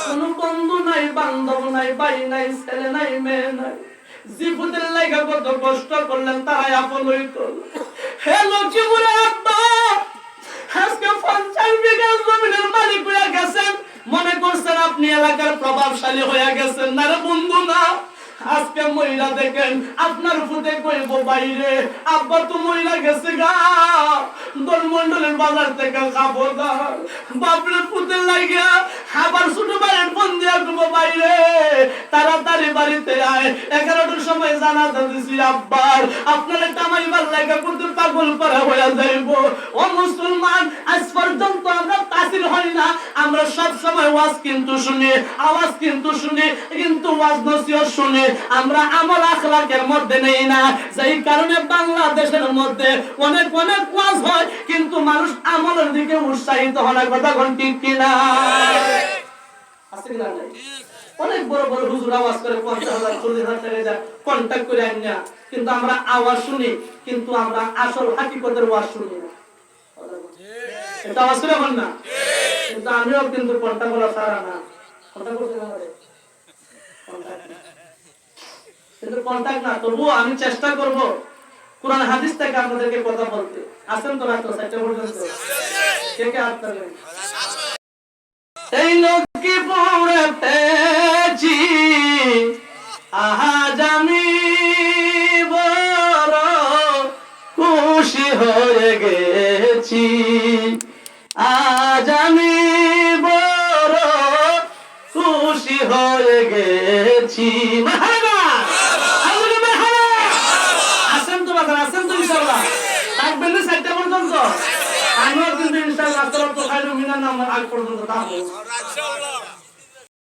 কোনো বন্ধু নাই, বান্ধব নাই, ভাই নাই, ছেলে নাই, মেয়ে নাই। জীবনের লাগা কত কষ্ট করলেন, তারাই আপন হইতো। হে লক্ষ্মীপুরে আব্বা, আজকে 50 বিঘা জমিনের মালিক হয়ে গেছেন, মনে করছেন আপনি এলাকার প্রভাবশালী হয়ে গেছেন। না রে বন্ধু, না। আজকে মহিলা দেখেন আপনার ফুটে কইব বাইরে, আব্বা তো মহিলা গেছে গা দলমন্ডলের বাজার থেকে খাবো না, বাপরে ফুটে লাগিয়া আবার ছোট ভাইয়ের ফোন দিয়া কইব বাইরে তাড়াতাড়ি বাড়িতে আয়, 11টার সময় জানাজা দিছি আব্বার, আপনারা কামাইবার লাগা কত পাগল করা হইয়া যাইব। ও মুসলমান, আজ পর্যন্ত আমরা তাসির হই না, আমরা সব সময় ওয়াজ কিন্তু শুনি, আওয়াজ কিন্তু শুনি, কিন্তু ওয়াজ নসিহত শুনি, আমরা আমল আখলাকের মধ্যে নেই না। যেই কারণে বাংলাদেশের মধ্যে অনেক অনেক ওয়াজ হয়, কিন্তু মানুষ আমলের দিকে উৎসাহিত হয় না। কথা কোন ঠিক কিনা? আছে কিনা? নাই। অনেক বড় বড় হুজুর আওয়াজ করে 50,000 40,000 টাকা যা কন্টাক্ট করে আইন না, কিন্তু আমরা আওয়াজ শুনি, কিন্তু আমরা আসল হাকিকতের ওয়াজ শুনি না। এটা আওয়াজ করে বল না, কিন্তু আমিও কিন্তু কন্টাক্ট বলা সারা না, কন্টাক্ট করতে না রে, কিন্তু কন্টাক্ট না, তবুও আমি চেষ্টা করব কোরআন হাদিস থেকে আপনাদেরকে কথা বলতে। আসেন তো রাত 4টা পর্যন্ত, কে কে হাত তুলবেন? এই লক্ষ্মীপুরে পেয়েছি আজ আমি বড় খুশি হয়ে গেছি, আজ আমি বড় খুশি হয়ে গেছি। আসেন তো বাজার, আসেন তো ইনশাআল্লাহ, থাকবেন না 4টা পর্যন্ত। আমিও কিন্তু ইনশাআল্লাহ তো খাইরু মিনার নাম আগ পর্যন্ত থাকবো।